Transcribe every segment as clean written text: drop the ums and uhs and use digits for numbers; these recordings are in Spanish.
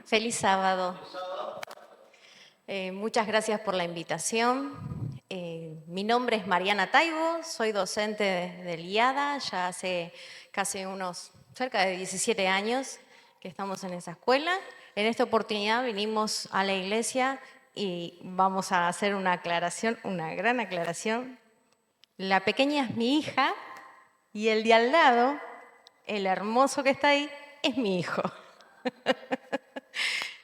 Feliz sábado. Muchas gracias por la invitación. Mi nombre es Mariana Taibo, soy docente del IADA, ya hace casi cerca de 17 años que estamos en esa escuela. En esta oportunidad vinimos a la iglesia y vamos a hacer una aclaración, una gran aclaración. La pequeña es mi hija y el de al lado, el hermoso que está ahí, es mi hijo.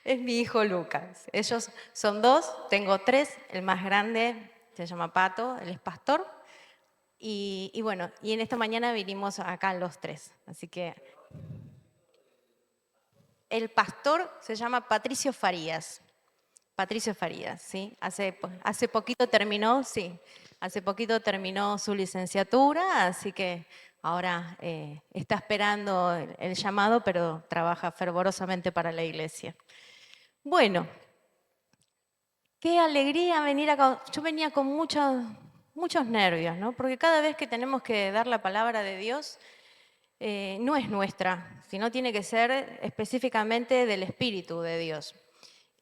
Es mi hijo Lucas. Ellos son dos, tengo tres. El más grande se llama Pato, él es pastor. Y bueno, y en esta mañana vinimos acá los tres. Así que el pastor se llama Patricio Farías. Patricio Farías, ¿sí? Hace poquito terminó, sí. Hace poquito terminó su licenciatura, así que ahora está esperando el llamado, pero trabaja fervorosamente para la iglesia. Bueno, qué alegría venir acá. Yo venía con muchos nervios, ¿no? Porque cada vez que tenemos que dar la palabra de Dios, no es nuestra, sino tiene que ser específicamente del Espíritu de Dios.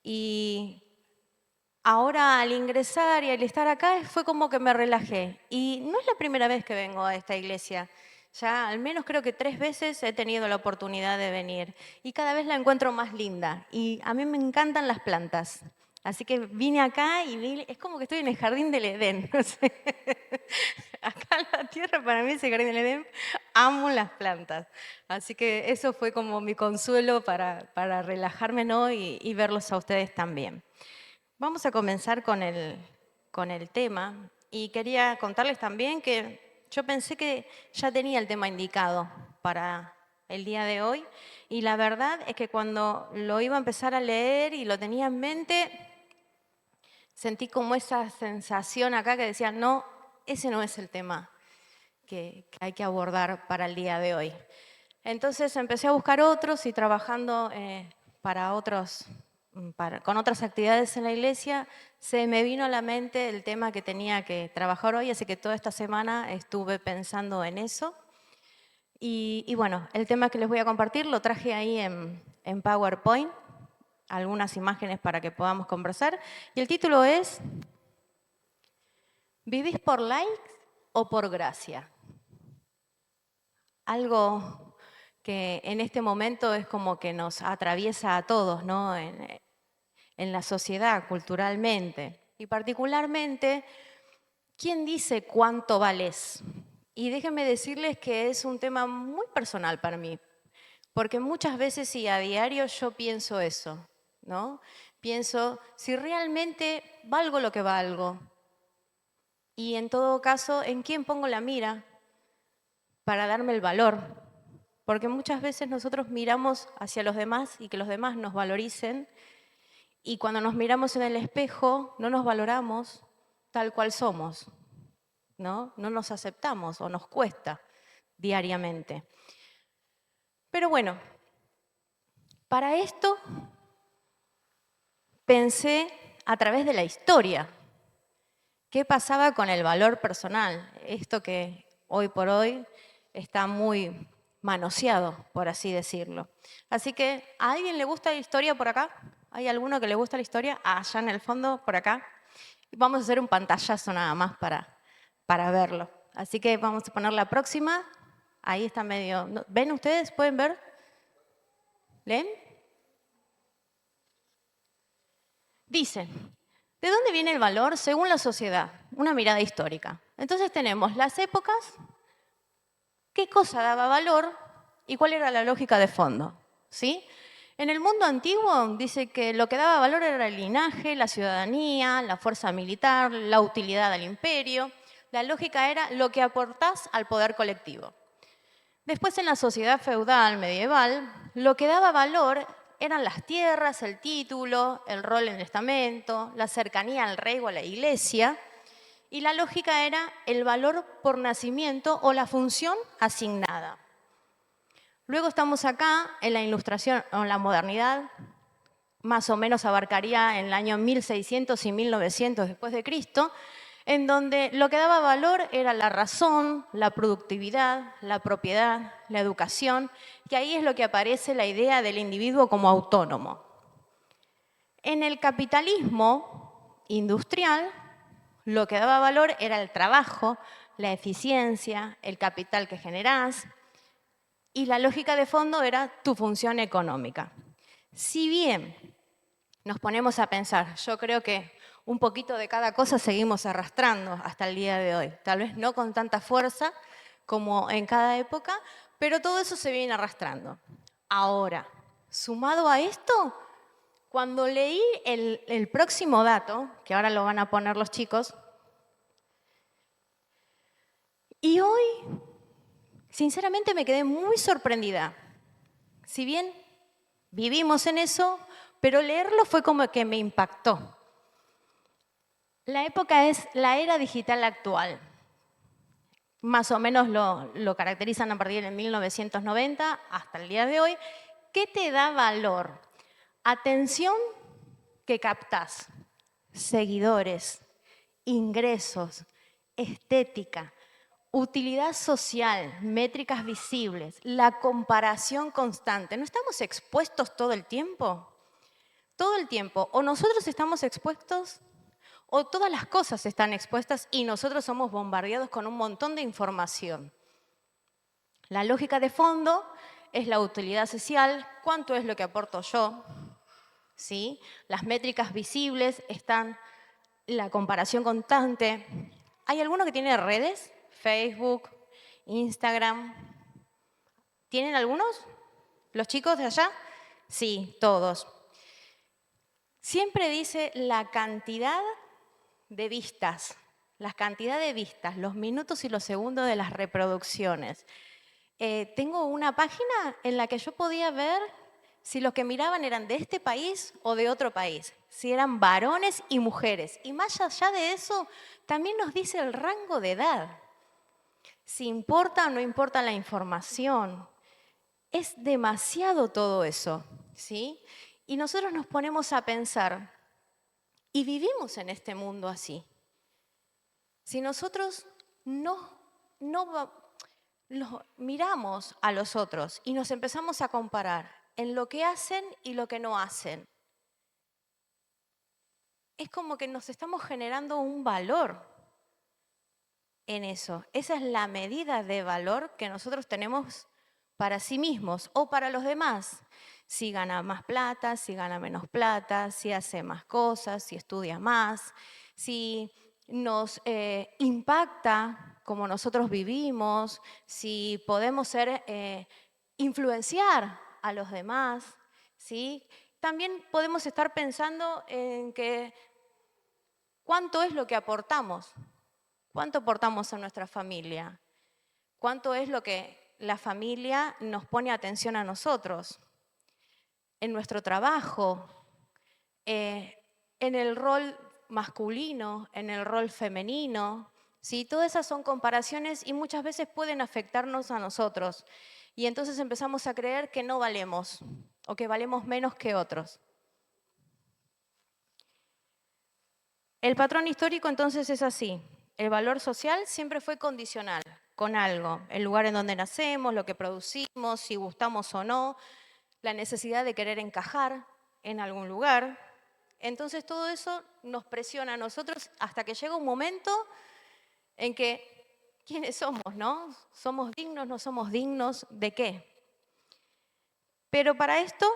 Y ahora al ingresar y al estar acá fue como que me relajé. Y no es la primera vez que vengo a esta iglesia. Ya al menos creo que 3 veces he tenido la oportunidad de venir. Y cada vez la encuentro más linda. Y a mí me encantan las plantas. Así que vine acá y es como que estoy en el jardín del Edén. No sé. Acá en la tierra para mí es el jardín del Edén. Amo las plantas. Así que eso fue como mi consuelo para relajarme, ¿no? Y verlos a ustedes también. Vamos a comenzar con el tema y quería contarles también que yo pensé que ya tenía el tema indicado para el día de hoy y la verdad es que cuando lo iba a empezar a leer y lo tenía en mente, sentí como esa sensación acá que decía, no, ese no es el tema que hay que abordar para el día de hoy. Entonces empecé a buscar otros y trabajando para otros, con otras actividades en la iglesia, se me vino a la mente el tema que tenía que trabajar hoy, así que toda esta semana estuve pensando en eso. Y bueno, el tema que les voy a compartir lo traje ahí en PowerPoint, algunas imágenes para que podamos conversar. Y el título es, ¿vivís por likes o por gracia? Algo que en este momento es como que nos atraviesa a todos, ¿no? En la sociedad, culturalmente. Y particularmente, ¿quién dice cuánto vales? Y déjenme decirles que es un tema muy personal para mí, porque muchas veces y a diario yo pienso eso, ¿no? Pienso si realmente valgo lo que valgo. Y en todo caso, ¿en quién pongo la mira para darme el valor? Porque muchas veces nosotros miramos hacia los demás y que los demás nos valoricen, y cuando nos miramos en el espejo no nos valoramos tal cual somos, ¿no? No nos aceptamos o nos cuesta diariamente. Pero bueno, para esto pensé a través de la historia. ¿Qué pasaba con el valor personal? Esto que hoy por hoy está muy manoseado, por así decirlo. Así que, ¿a alguien le gusta la historia por acá? ¿Hay alguno que le gusta la historia? Allá en el fondo, por acá. Vamos a hacer un pantallazo nada más para verlo. Así que vamos a poner la próxima. Ahí está medio... ¿Ven ustedes? ¿Pueden ver? ¿Leen? Dice, ¿de dónde viene el valor según la sociedad? Una mirada histórica. Entonces tenemos las épocas, qué cosa daba valor y cuál era la lógica de fondo. ¿Sí? En el mundo antiguo dice que lo que daba valor era el linaje, la ciudadanía, la fuerza militar, la utilidad al imperio. La lógica era lo que aportás al poder colectivo. Después, en la sociedad feudal medieval, lo que daba valor eran las tierras, el título, el rol en el estamento, la cercanía al rey o a la iglesia, y la lógica era el valor por nacimiento o la función asignada. Luego estamos acá en la Ilustración o en la modernidad, más o menos abarcaría en el año 1600 y 1900 después de Cristo, en donde lo que daba valor era la razón, la productividad, la propiedad, la educación, que ahí es lo que aparece la idea del individuo como autónomo. En el capitalismo industrial, lo que daba valor era el trabajo, la eficiencia, el capital que generás, y la lógica de fondo era tu función económica. Si bien nos ponemos a pensar, yo creo que un poquito de cada cosa seguimos arrastrando hasta el día de hoy. Tal vez no con tanta fuerza como en cada época, pero todo eso se viene arrastrando. Ahora, sumado a esto, cuando leí el próximo dato, que ahora lo van a poner los chicos, y hoy, sinceramente, me quedé muy sorprendida. Si bien vivimos en eso, pero leerlo fue como que me impactó. La época es la era digital actual. Más o menos lo caracterizan a partir de 1990 hasta el día de hoy. ¿Qué te da valor? Atención que captás, seguidores, ingresos, estética, utilidad social, métricas visibles, la comparación constante. ¿No estamos expuestos todo el tiempo? Todo el tiempo. O nosotros estamos expuestos o todas las cosas están expuestas y nosotros somos bombardeados con un montón de información. La lógica de fondo es la utilidad social, cuánto es lo que aporto yo, ¿sí? Las métricas visibles están la comparación constante. ¿Hay alguno que tiene redes? Facebook, Instagram. ¿Tienen algunos? ¿Los chicos de allá? Sí, todos. Siempre dice la cantidad de vistas, los minutos y los segundos de las reproducciones. Tengo una página en la que yo podía ver si los que miraban eran de este país o de otro país, si eran varones y mujeres. Y más allá de eso, también nos dice el rango de edad, si importa o no importa la información. Es demasiado todo eso, ¿sí? Y nosotros nos ponemos a pensar, y vivimos en este mundo así. Si nosotros no miramos a los otros y nos empezamos a comparar en lo que hacen y lo que no hacen, es como que nos estamos generando un valor en eso. Esa es la medida de valor que nosotros tenemos para sí mismos o para los demás. Si gana más plata, si gana menos plata, si hace más cosas, si estudia más, si nos impacta como nosotros vivimos, si podemos influenciar a los demás, ¿sí? También podemos estar pensando en que cuánto es lo que aportamos, cuánto aportamos a nuestra familia, cuánto es lo que la familia nos pone atención a nosotros, en nuestro trabajo, en el rol masculino, en el rol femenino. ¿Sí? Todas esas son comparaciones y muchas veces pueden afectarnos a nosotros. Y entonces empezamos a creer que no valemos o que valemos menos que otros. El patrón histórico entonces es así. El valor social siempre fue condicional, con algo. El lugar en donde nacemos, lo que producimos, si gustamos o no, la necesidad de querer encajar en algún lugar. Entonces todo eso nos presiona a nosotros hasta que llega un momento en que, ¿quiénes somos, no? ¿Somos dignos, no somos dignos de qué? Pero para esto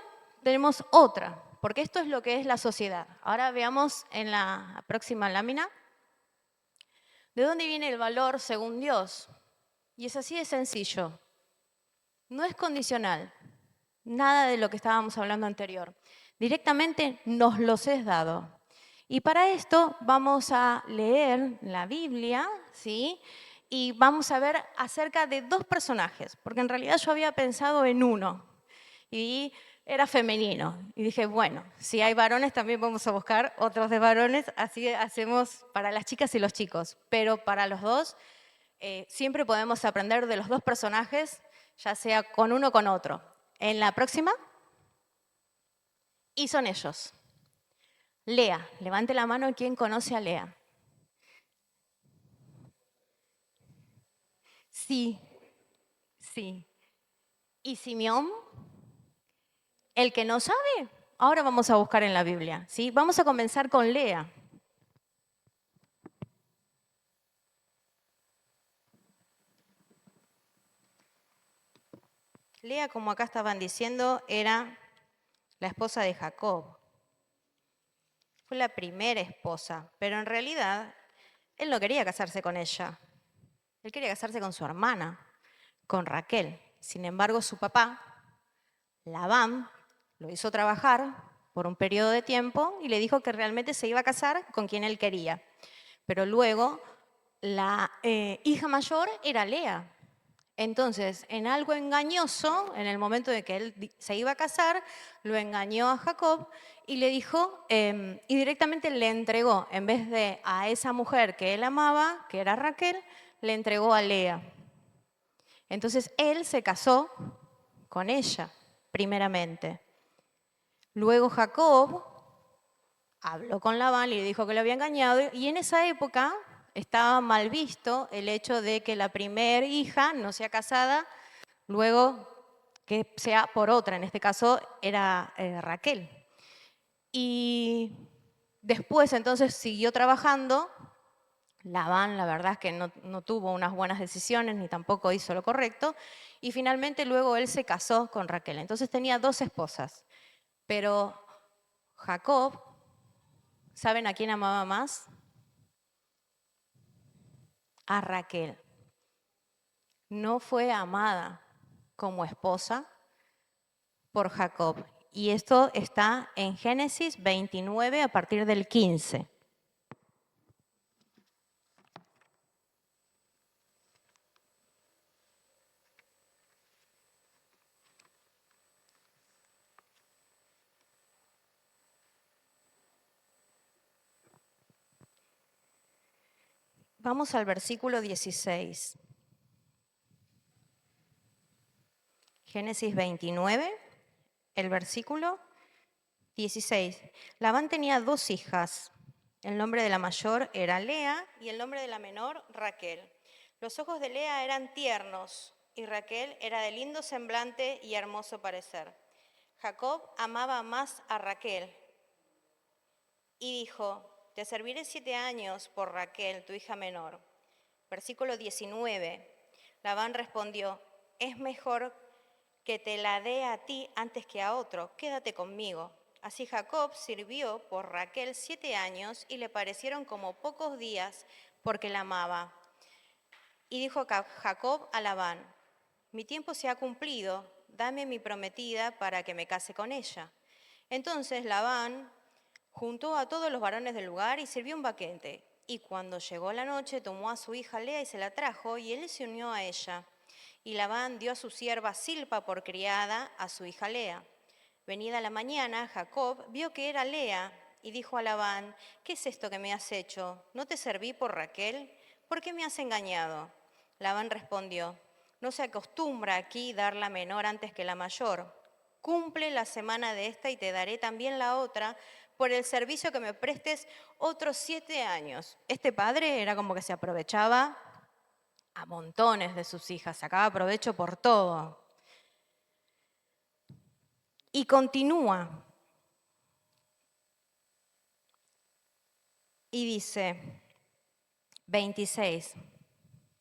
tenemos otra, porque esto es lo que es la sociedad. Ahora veamos en la próxima lámina de dónde viene el valor según Dios. Y es así de sencillo. No es condicional, nada de lo que estábamos hablando anterior. Directamente nos los es dado. Y para esto vamos a leer la Biblia, ¿sí? Y vamos a ver acerca de dos personajes, porque en realidad yo había pensado en uno y era femenino. Y dije, bueno, si hay varones también vamos a buscar otros de varones, así hacemos para las chicas y los chicos. Pero para los dos, siempre podemos aprender de los dos personajes, ya sea con uno o con otro. En la próxima, y son ellos. Lea, levante la mano quien conoce a Lea. Sí, sí. ¿Y Simeón? ¿El que no sabe Ahora vamos a buscar en la Biblia, ¿sí? Vamos a comenzar con Lea. Lea, como acá estaban diciendo, era la esposa de Jacob. Fue la primera esposa, pero en realidad él no quería casarse con ella. Él quería casarse con su hermana, con Raquel. Sin embargo, su papá, Labán, lo hizo trabajar por un periodo de tiempo y le dijo que realmente se iba a casar con quien él quería. Pero luego la hija mayor era Lea. Entonces, en algo engañoso, en el momento de que él se iba a casar, lo engañó a Jacob y le dijo, y directamente le entregó, en vez de a esa mujer que él amaba, que era Raquel, le entregó a Lea. Entonces, él se casó con ella, primeramente. Luego Jacob habló con Labán y le dijo que lo había engañado, y en esa época estaba mal visto el hecho de que la primer hija no sea casada, luego que sea por otra, en este caso era Raquel. Y después entonces siguió trabajando. Labán, la verdad es que no tuvo unas buenas decisiones ni tampoco hizo lo correcto, y finalmente luego él se casó con Raquel. Entonces tenía dos esposas, pero Jacob, ¿saben a quién amaba más? A Raquel. No fue amada como esposa por Jacob. Y esto está en Génesis 29 a partir del 15. Vamos al versículo 16. Génesis 29, el versículo 16. Labán tenía dos hijas. El nombre de la mayor era Lea y el nombre de la menor Raquel. Los ojos de Lea eran tiernos y Raquel era de lindo semblante y hermoso parecer. Jacob amaba más a Raquel y dijo, te serviré 7 años por Raquel, tu hija menor. Versículo 19. Labán respondió, es mejor que te la dé a ti antes que a otro, quédate conmigo. Así Jacob sirvió por Raquel 7 años y le parecieron como pocos días porque la amaba. Y dijo Jacob a Labán, mi tiempo se ha cumplido, dame mi prometida para que me case con ella. Entonces Labán juntó a todos los varones del lugar y sirvió un banquete. Y cuando llegó la noche, tomó a su hija Lea y se la trajo, y él se unió a ella. Y Labán dio a su sierva Silpa por criada a su hija Lea. Venida la mañana, Jacob vio que era Lea y dijo a Labán, ¿qué es esto que me has hecho? ¿No te serví por Raquel? ¿Por qué me has engañado? Labán respondió, no se acostumbra aquí dar la menor antes que la mayor. Cumple la semana de esta y te daré también la otra por el servicio que me prestes otros 7 años. Este padre era como que se aprovechaba a montones de sus hijas, sacaba provecho por todo. Y continúa. Y dice, 26,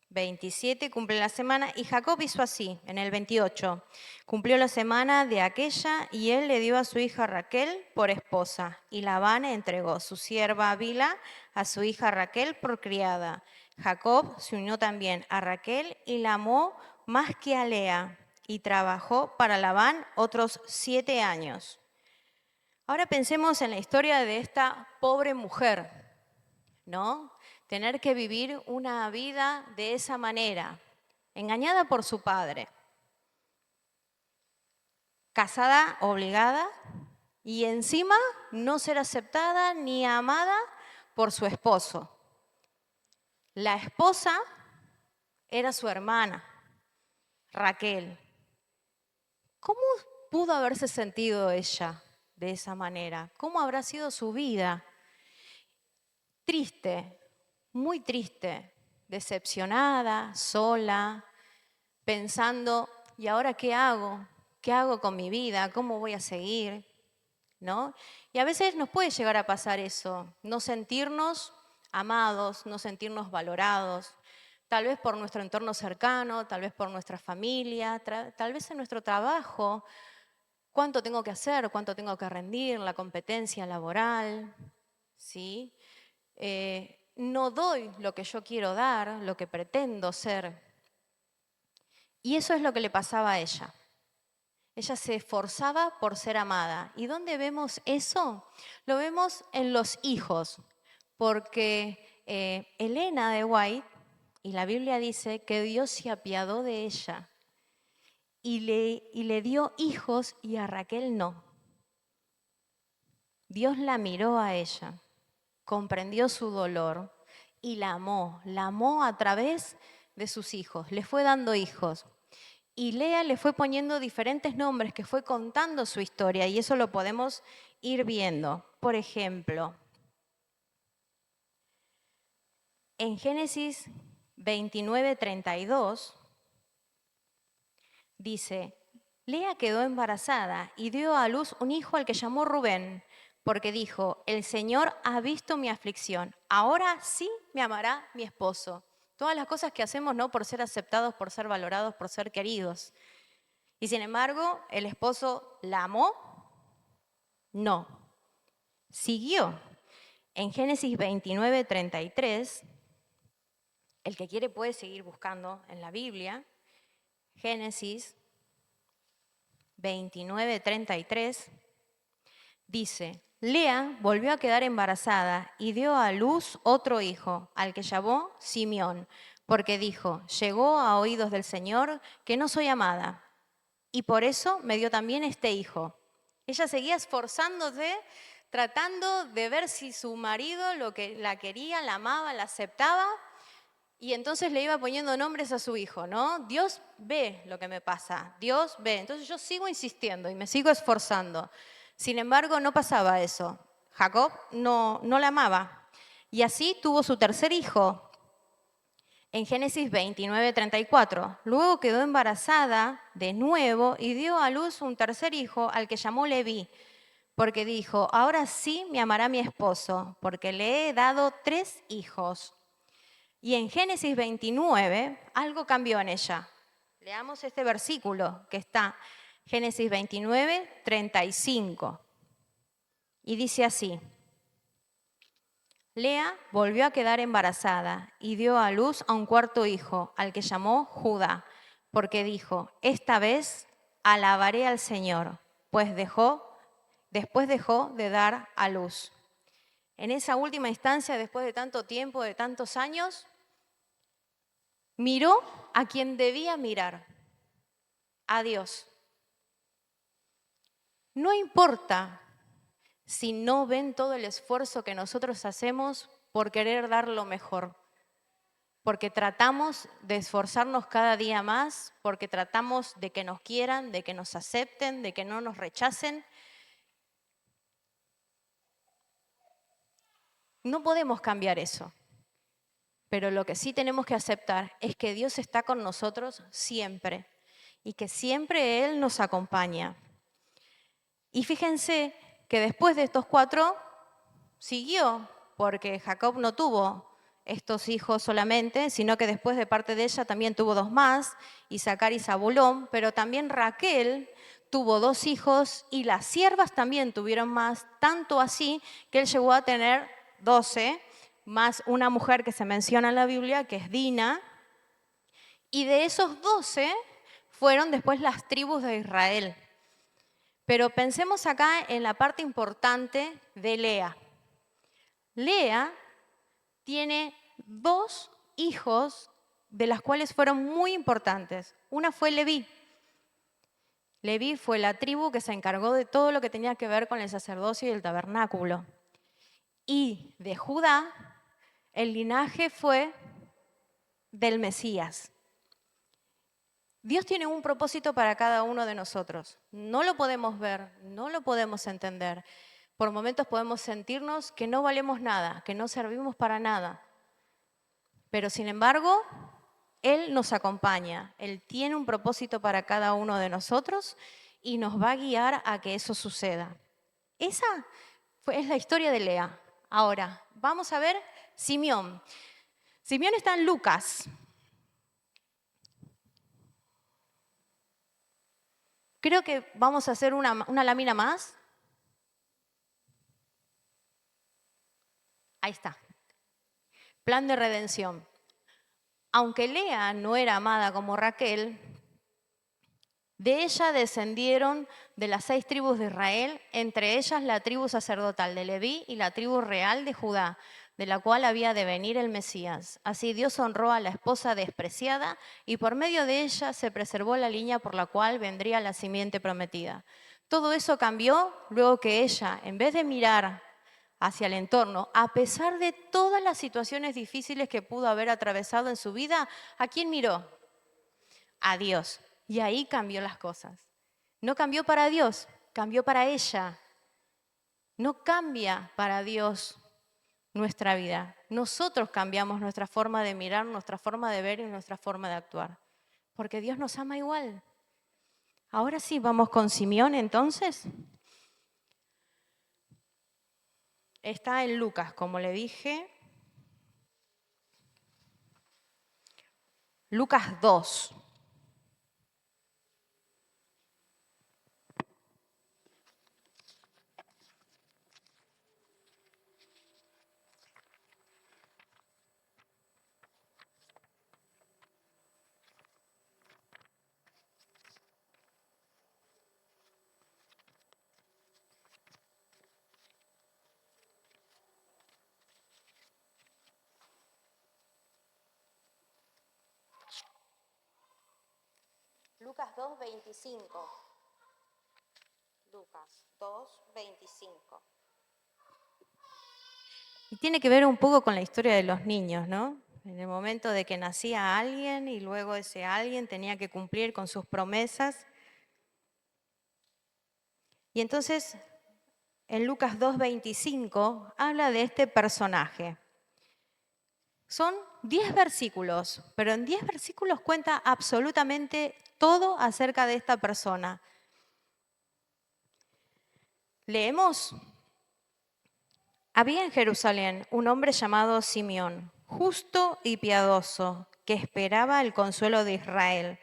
27, cumple la semana, y Jacob hizo así, en el 28. Cumplió la semana de aquella y él le dio a su hija Raquel por esposa, y Labán entregó su sierva Bila a su hija Raquel por criada. Jacob se unió también a Raquel y la amó más que a Lea, y trabajó para Labán otros 7 años. Ahora pensemos en la historia de esta pobre mujer, ¿no? Tener que vivir una vida de esa manera, engañada por su padre, casada obligada y encima no ser aceptada ni amada por su esposo. La esposa era su hermana, Raquel. ¿Cómo pudo haberse sentido ella de esa manera? ¿Cómo habrá sido su vida? Triste, muy triste, decepcionada, sola, pensando, ¿y ahora qué hago? ¿Qué hago con mi vida? ¿Cómo voy a seguir? ¿no? Y a veces nos puede llegar a pasar eso, no sentirnos amados, no sentirnos valorados, tal vez por nuestro entorno cercano, tal vez por nuestra familia, tal vez en nuestro trabajo, cuánto tengo que hacer, cuánto tengo que rendir, la competencia laboral, ¿sí? No doy lo que yo quiero dar, lo que pretendo ser. Y eso es lo que le pasaba a ella. Ella se esforzaba por ser amada. ¿Y dónde vemos eso? Lo vemos en los hijos, porque Elena de White, y la Biblia dice que Dios se apiadó de ella y le dio hijos y a Raquel no. Dios la miró a ella, comprendió su dolor y la amó a través de sus hijos, le fue dando hijos. Y Lea le fue poniendo diferentes nombres, que fue contando su historia, y eso lo podemos ir viendo. Por ejemplo, en Génesis 29:32 dice, Lea quedó embarazada y dio a luz un hijo al que llamó Rubén, porque dijo, el Señor ha visto mi aflicción, ahora sí me amará mi esposo. Todas las cosas que hacemos no por ser aceptados, por ser valorados, por ser queridos. Y sin embargo, ¿el esposo la amó? No. Siguió. En Génesis 29:33, el que quiere puede seguir buscando en la Biblia. Génesis 29:33 dice, Lea volvió a quedar embarazada y dio a luz otro hijo, al que llamó Simeón, porque dijo, llegó a oídos del Señor que no soy amada, y por eso me dio también este hijo. Ella seguía esforzándose, tratando de ver si su marido lo que la quería, la amaba, la aceptaba, y entonces le iba poniendo nombres a su hijo, ¿no? Dios ve lo que me pasa, Dios ve. Entonces yo sigo insistiendo y me sigo esforzando. Sin embargo, no pasaba eso. Jacob no la amaba. Y así tuvo su tercer hijo, en Génesis 29:34. Luego quedó embarazada de nuevo y dio a luz un tercer hijo al que llamó Leví, porque dijo, ahora sí me amará mi esposo, porque le he dado 3 hijos. Y en Génesis 29 algo cambió en ella. Leamos este versículo que está, Génesis 29:35. Y dice así, Lea volvió a quedar embarazada y dio a luz a un cuarto hijo, al que llamó Judá, porque dijo, esta vez alabaré al Señor, pues después dejó de dar a luz. En esa última instancia, después de tanto tiempo, de tantos años, miró a quien debía mirar, a Dios. No importa si no ven todo el esfuerzo que nosotros hacemos por querer dar lo mejor, porque tratamos de esforzarnos cada día más, porque tratamos de que nos quieran, de que nos acepten, de que no nos rechacen. No podemos cambiar eso, pero lo que sí tenemos que aceptar es que Dios está con nosotros siempre y que siempre Él nos acompaña. Y fíjense que después de estos 4 siguió, porque Jacob no tuvo estos hijos solamente, sino que después de parte de ella también tuvo 2 más, Isaacar y Zabulón, pero también Raquel tuvo 2 hijos y las siervas también tuvieron más, tanto así que él llegó a tener 12, más una mujer que se menciona en la Biblia, que es Dina, y de esos 12 fueron después las tribus de Israel. Pero pensemos acá en la parte importante de Lea. Lea tiene 2 hijos de las cuales fueron muy importantes. Una fue Leví. Leví fue la tribu que se encargó de todo lo que tenía que ver con el sacerdocio y el tabernáculo. Y de Judá, el linaje fue del Mesías. Dios tiene un propósito para cada uno de nosotros. No lo podemos ver, no lo podemos entender. Por momentos podemos sentirnos que no valemos nada, que no servimos para nada. Pero sin embargo, Él nos acompaña. Él tiene un propósito para cada uno de nosotros y nos va a guiar a que eso suceda. Esa es la historia de Lea. Ahora, vamos a ver Simeón. Simeón está en Lucas. Creo que vamos a hacer una lámina más. Ahí está. Plan de redención. Aunque Lea no era amada como Raquel, de ella descendieron de las 6 tribus de Israel, entre ellas la tribu sacerdotal de Leví y la tribu real de Judá, de la cual había de venir el Mesías. Así Dios honró a la esposa despreciada y por medio de ella se preservó la línea por la cual vendría la simiente prometida. Todo eso cambió luego que ella, en vez de mirar hacia el entorno, a pesar de todas las situaciones difíciles que pudo haber atravesado en su vida, ¿a quién miró? A Dios. Y ahí cambió las cosas. No cambió para Dios, cambió para ella. No cambia para Dios nuestra vida. Nosotros cambiamos nuestra forma de mirar, nuestra forma de ver y nuestra forma de actuar. Porque Dios nos ama igual. Ahora sí, vamos con Simeón entonces. Está en Lucas, como le dije. Lucas 2. Lucas 2, 25. Lucas 2, 25. Y tiene que ver un poco con la historia de los niños, ¿no? En el momento de que nacía alguien y luego ese alguien tenía que cumplir con sus promesas. Y entonces, en Lucas 2:25 habla de este personaje. Son 10 versículos, pero en 10 versículos cuenta absolutamente todo acerca de esta persona. Leemos. Había en Jerusalén un hombre llamado Simeón, justo y piadoso, que esperaba el consuelo de Israel,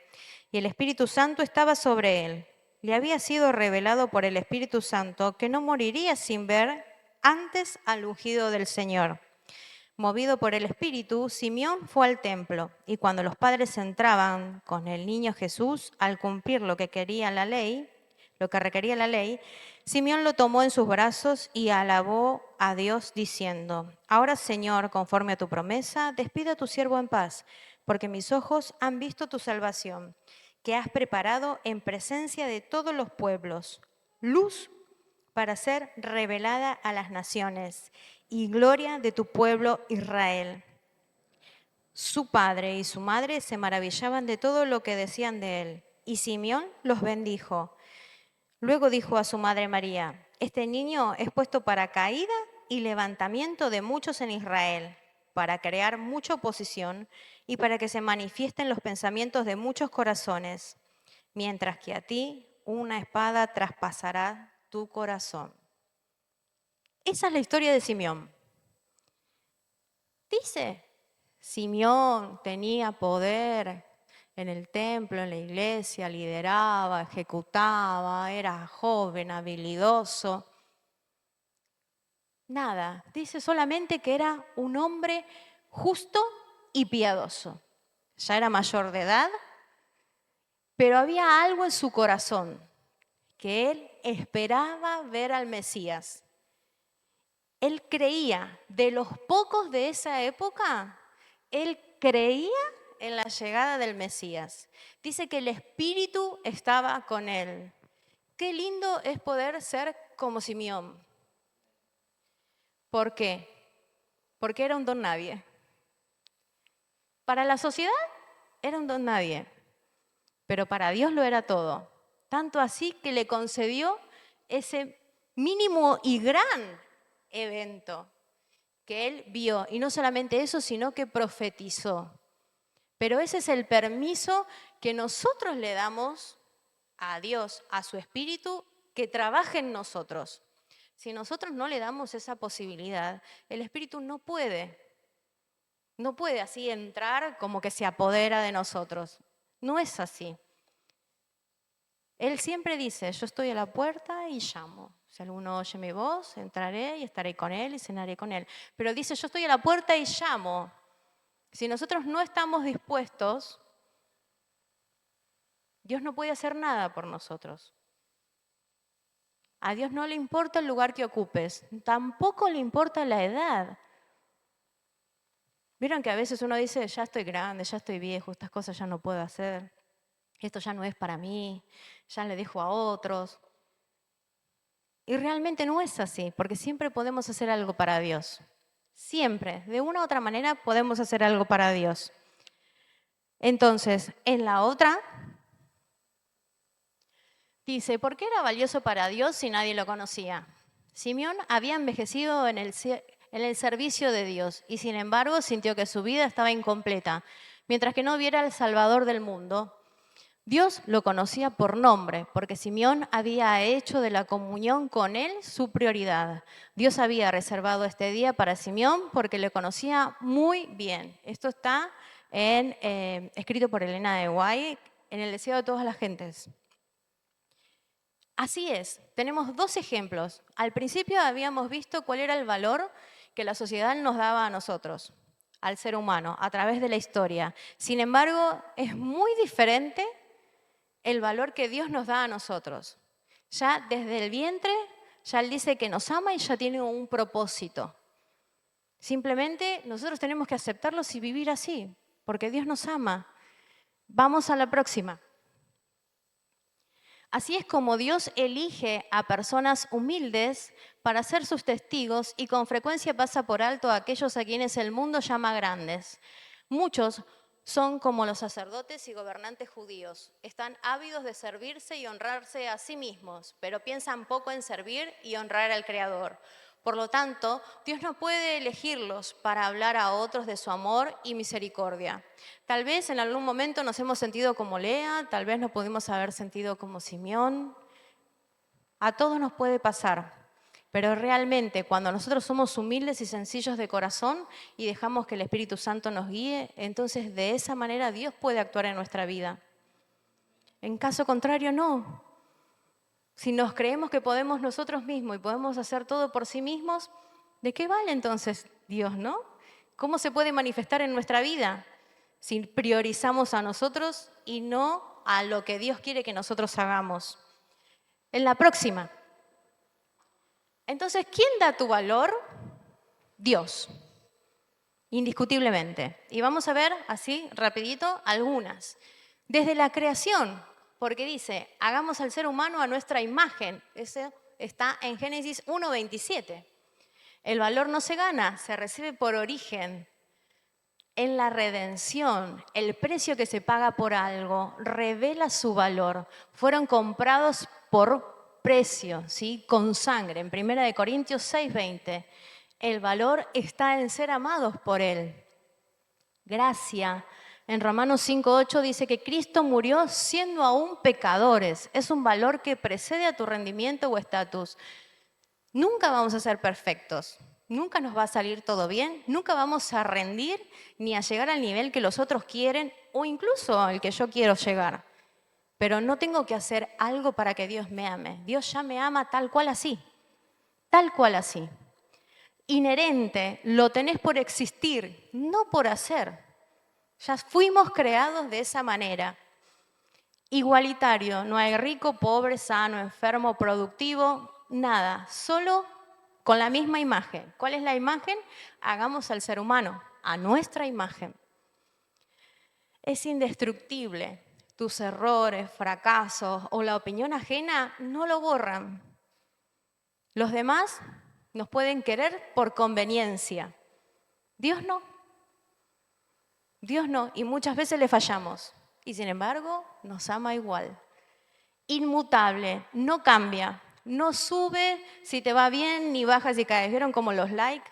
y el Espíritu Santo estaba sobre él. Le había sido revelado por el Espíritu Santo que no moriría sin ver antes al ungido del Señor. Movido por el Espíritu, Simeón fue al templo, y cuando los padres entraban con el niño Jesús, al cumplir lo que requería la ley, Simeón lo tomó en sus brazos y alabó a Dios diciendo: Ahora, Señor, conforme a tu promesa, despide a tu siervo en paz, porque mis ojos han visto tu salvación, que has preparado en presencia de todos los pueblos, luz para ser revelada a las naciones y gloria de tu pueblo Israel. Su padre y su madre se maravillaban de todo lo que decían de él, y Simeón los bendijo. Luego dijo a su madre María: Este niño es puesto para caída y levantamiento de muchos en Israel, para crear mucha oposición y para que se manifiesten los pensamientos de muchos corazones, mientras que a ti una espada traspasará tu corazón. Esa es la historia de Simeón. Dice, Simeón tenía poder en el templo, en la iglesia, lideraba, ejecutaba, era joven, habilidoso. Nada, dice solamente que era un hombre justo y piadoso. Ya era mayor de edad, pero había algo en su corazón, que él esperaba ver al Mesías. Él creía, de los pocos de esa época, él creía en la llegada del Mesías. Dice que el Espíritu estaba con él. Qué lindo es poder ser como Simeón. ¿Por qué? Porque era un don nadie. Para la sociedad era un don nadie, pero para Dios lo era todo. Tanto así que le concedió ese mínimo y gran evento que él vio. Y no solamente eso, sino que profetizó. Pero ese es el permiso que nosotros le damos a Dios, a su Espíritu, que trabaje en nosotros. Si nosotros no le damos esa posibilidad, el Espíritu no puede así entrar como que se apodera de nosotros. No es así. Él siempre dice, yo estoy a la puerta y llamo. Si alguno oye mi voz, entraré y estaré con él y cenaré con él. Pero dice, yo estoy a la puerta y llamo. Si nosotros no estamos dispuestos, Dios no puede hacer nada por nosotros. A Dios no le importa el lugar que ocupes, tampoco le importa la edad. Vieron que a veces uno dice, ya estoy grande, ya estoy viejo, estas cosas ya no puedo hacer, esto ya no es para mí, ya le dejo a otros. Y realmente no es así, porque siempre podemos hacer algo para Dios. Siempre, de una u otra manera, podemos hacer algo para Dios. Entonces, en la otra, dice, ¿por qué era valioso para Dios si nadie lo conocía? Simeón había envejecido en el servicio de Dios y sin embargo sintió que su vida estaba incompleta, mientras que no viera al Salvador del mundo. Dios lo conocía por nombre, porque Simeón había hecho de la comunión con él su prioridad. Dios había reservado este día para Simeón porque le conocía muy bien. Esto está escrito por Elena de White en El deseo de todas las gentes. Así es, tenemos dos ejemplos. Al principio habíamos visto cuál era el valor que la sociedad nos daba a nosotros, al ser humano, a través de la historia. Sin embargo, es muy diferente el valor que Dios nos da a nosotros. Ya desde el vientre, ya Él dice que nos ama y ya tiene un propósito. Simplemente nosotros tenemos que aceptarlos y vivir así, porque Dios nos ama. Vamos a la próxima. Así es como Dios elige a personas humildes para ser sus testigos y con frecuencia pasa por alto a aquellos a quienes el mundo llama grandes. Muchos son como los sacerdotes y gobernantes judíos. Están ávidos de servirse y honrarse a sí mismos, pero piensan poco en servir y honrar al Creador. Por lo tanto, Dios no puede elegirlos para hablar a otros de su amor y misericordia. Tal vez en algún momento nos hemos sentido como Lea, tal vez nos pudimos haber sentido como Simeón. A todos nos puede pasar, pero realmente cuando nosotros somos humildes y sencillos de corazón y dejamos que el Espíritu Santo nos guíe, entonces de esa manera Dios puede actuar en nuestra vida. En caso contrario, no. Si nos creemos que podemos nosotros mismos y podemos hacer todo por sí mismos, ¿de qué vale entonces Dios, no? ¿Cómo se puede manifestar en nuestra vida si priorizamos a nosotros y no a lo que Dios quiere que nosotros hagamos? En la próxima. Entonces, ¿quién da tu valor? Dios, indiscutiblemente. Y vamos a ver así, rapidito, algunas. Desde la creación, porque dice, hagamos al ser humano a nuestra imagen. Eso está en Génesis 1:27. El valor no se gana, se recibe por origen. En la redención, el precio que se paga por algo revela su valor. Fueron comprados por precio, ¿sí? Con sangre. En 1 Corintios 6:20, el valor está en ser amados por Él. Gracia. En Romanos 5:8 dice que Cristo murió siendo aún pecadores. Es un valor que precede a tu rendimiento o estatus. Nunca vamos a ser perfectos. Nunca nos va a salir todo bien. Nunca vamos a rendir ni a llegar al nivel que los otros quieren o incluso al que yo quiero llegar. Pero no tengo que hacer algo para que Dios me ame. Dios ya me ama tal cual así. Tal cual así. Inherente, lo tenés por existir, no por hacer. Ya fuimos creados de esa manera. Igualitario, no hay rico, pobre, sano, enfermo, productivo, nada, solo con la misma imagen. ¿Cuál es la imagen? Hagamos al ser humano, a nuestra imagen. Es indestructible. Tus errores, fracasos o la opinión ajena no lo borran. Los demás nos pueden querer por conveniencia. Dios no. Dios no, y muchas veces le fallamos. Y sin embargo, nos ama igual. Inmutable, no cambia, no sube si te va bien ni baja si caes. ¿Vieron como los likes?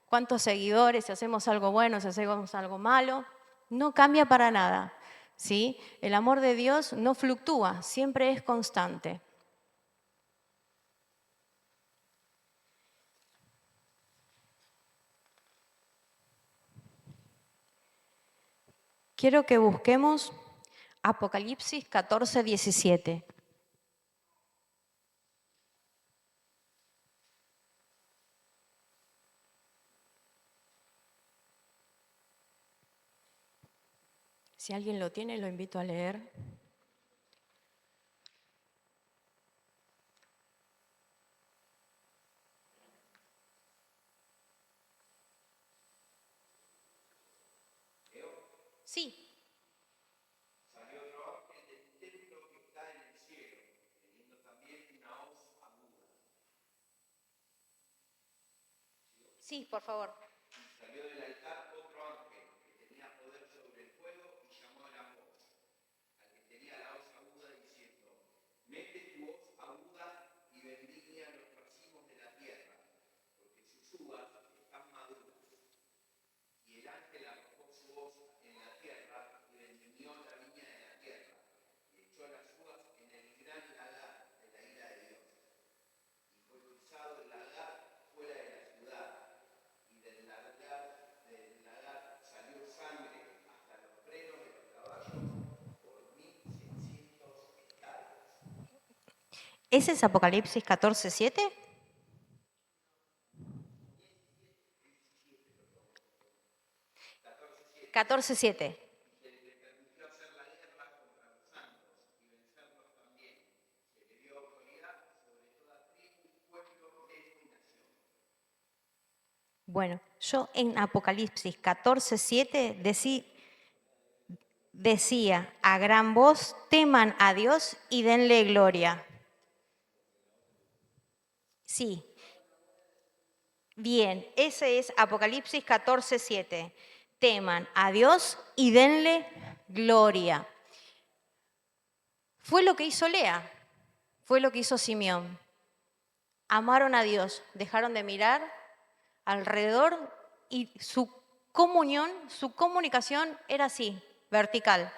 ¿Cuántos seguidores? Si hacemos algo bueno, si hacemos algo malo. No cambia para nada. ¿Sí? El amor de Dios no fluctúa, siempre es constante. quiero que busquemos Apocalipsis 14, 17. Si alguien lo tiene, lo invito a leer. Sí. Salió otro ángel del templo que está en el cielo, teniendo también una hoz aguda. Sí, por favor. Salió del altar otro ángel que tenía poder sobre el fuego y llamó a la voz, al que tenía la hoz aguda, diciendo: mete tu hoz aguda y vendimia los racimos de la tierra, porque sus uvas están maduras. Y el ángel arrojó su hoz en la tierra y vendimió la viña de la tierra, y echó las uvas en el gran lagar de la ira de Dios. Y fue cruzado el lagar fuera de la ciudad, y del lagar salió sangre hasta los frenos de los caballos por 1600 estadios. ¿Ese es Apocalipsis 14, 7? 14, 7. Bueno, yo en Apocalipsis 14, 7 decía a gran voz, teman a Dios y denle gloria. Sí. Bien, ese es Apocalipsis 14, 7. Teman a Dios y denle gloria. Fue lo que hizo Lea, fue lo que hizo Simeón. Amaron a Dios, dejaron de mirar alrededor y su comunión, su comunicación era así, vertical.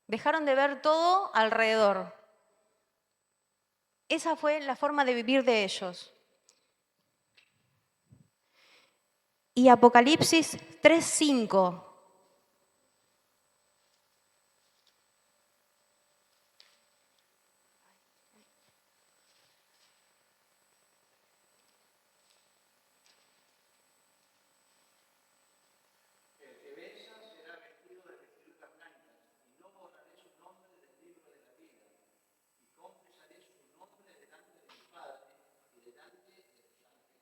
Dejaron de ver todo alrededor. Esa fue la forma de vivir de ellos. Y Apocalipsis 3:5. El que venza será vestido de vestiduras blancas, y no borraré su nombre del libro de la vida, y confesaré su nombre delante de mi Padre y delante de los ángeles.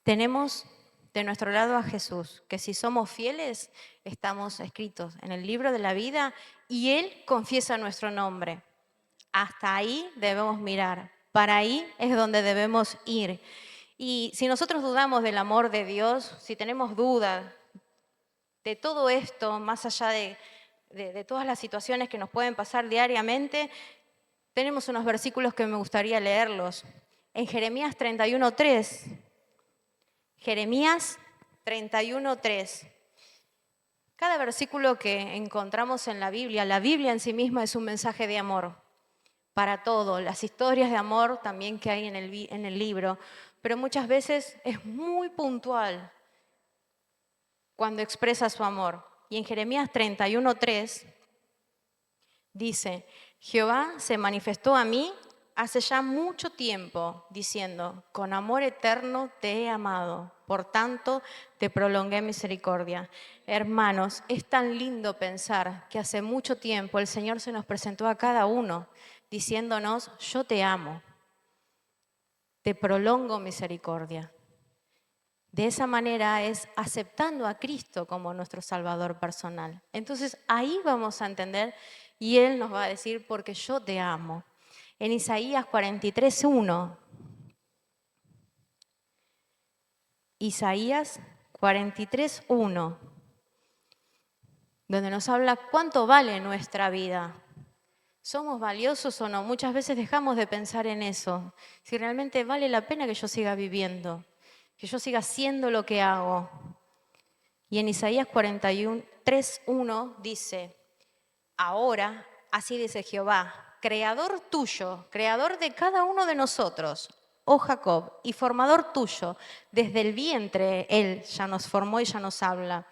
Tenemos de nuestro lado a Jesús, que si somos fieles, estamos escritos en el libro de la vida y Él confiesa nuestro nombre. Hasta ahí debemos mirar, para ahí es donde debemos ir. Y si nosotros dudamos del amor de Dios, si tenemos dudas de todo esto, más allá de todas las situaciones que nos pueden pasar diariamente, tenemos unos versículos que me gustaría leerlos. En Jeremías 31:3. Jeremías 31:3. Cada versículo que encontramos en la Biblia en sí misma es un mensaje de amor para todo. Las historias de amor también que hay en el libro, pero muchas veces es muy puntual cuando expresa su amor. Y en Jeremías 31:3 dice: Jehová se manifestó a mí hace ya mucho tiempo, diciendo: con amor eterno te he amado, por tanto te prolongué misericordia. Hermanos, es tan lindo pensar que hace mucho tiempo el Señor se nos presentó a cada uno diciéndonos: yo te amo, te prolongo misericordia. De esa manera es aceptando a Cristo como nuestro Salvador personal. Entonces ahí vamos a entender y Él nos va a decir: porque yo te amo. En Isaías 43:1. Isaías 43:1, donde nos habla cuánto vale nuestra vida. ¿Somos valiosos o no? Muchas veces dejamos de pensar en eso. Si realmente vale la pena que yo siga viviendo, que yo siga haciendo lo que hago. Y en Isaías 43:1 dice: ahora, así dice Jehová, creador tuyo, creador de cada uno de nosotros, oh Jacob, y formador tuyo, desde el vientre Él ya nos formó y ya nos habla.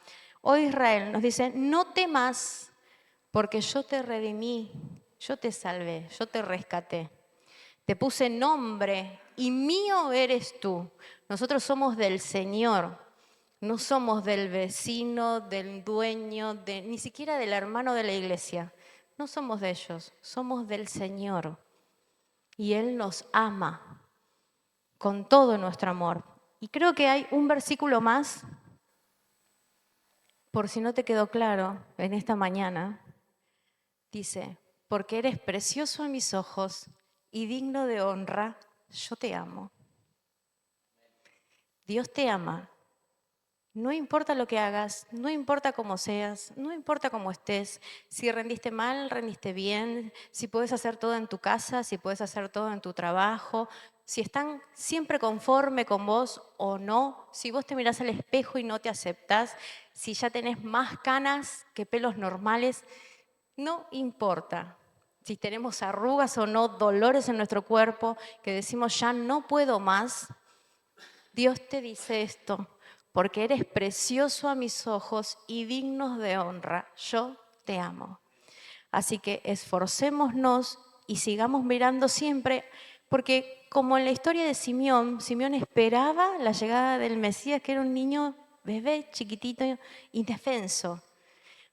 oh Israel, nos dice, no temas, porque yo te redimí, yo te salvé, yo te rescaté. Te puse nombre y mío eres tú. Nosotros somos del Señor, no somos del vecino, del dueño, ni siquiera del hermano de la iglesia. No somos de ellos, somos del Señor. Y Él nos ama con todo nuestro amor. Y creo que hay un versículo más, por si no te quedó claro en esta mañana. Dice, porque eres precioso a mis ojos y digno de honra, yo te amo. Dios te ama. No importa lo que hagas, no importa cómo seas, no importa cómo estés, si rendiste mal, rendiste bien, si puedes hacer todo en tu casa, si puedes hacer todo en tu trabajo, si están siempre conforme con vos o no, si vos te mirás al espejo y no te aceptás, si ya tenés más canas que pelos normales, no importa. Si tenemos arrugas o no, dolores en nuestro cuerpo, que decimos ya no puedo más, Dios te dice esto, porque eres precioso a mis ojos y dignos de honra. Yo te amo. Así que esforcémonos y sigamos mirando siempre, porque como en la historia de Simeón, Simeón esperaba la llegada del Mesías, que era un niño bebé, chiquitito, indefenso.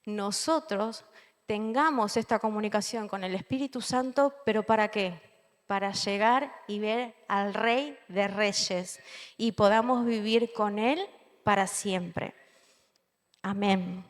Nosotros tengamos esta comunicación con el Espíritu Santo, pero ¿para qué? Para llegar y ver al Rey de Reyes y podamos vivir con Él para siempre. Amén.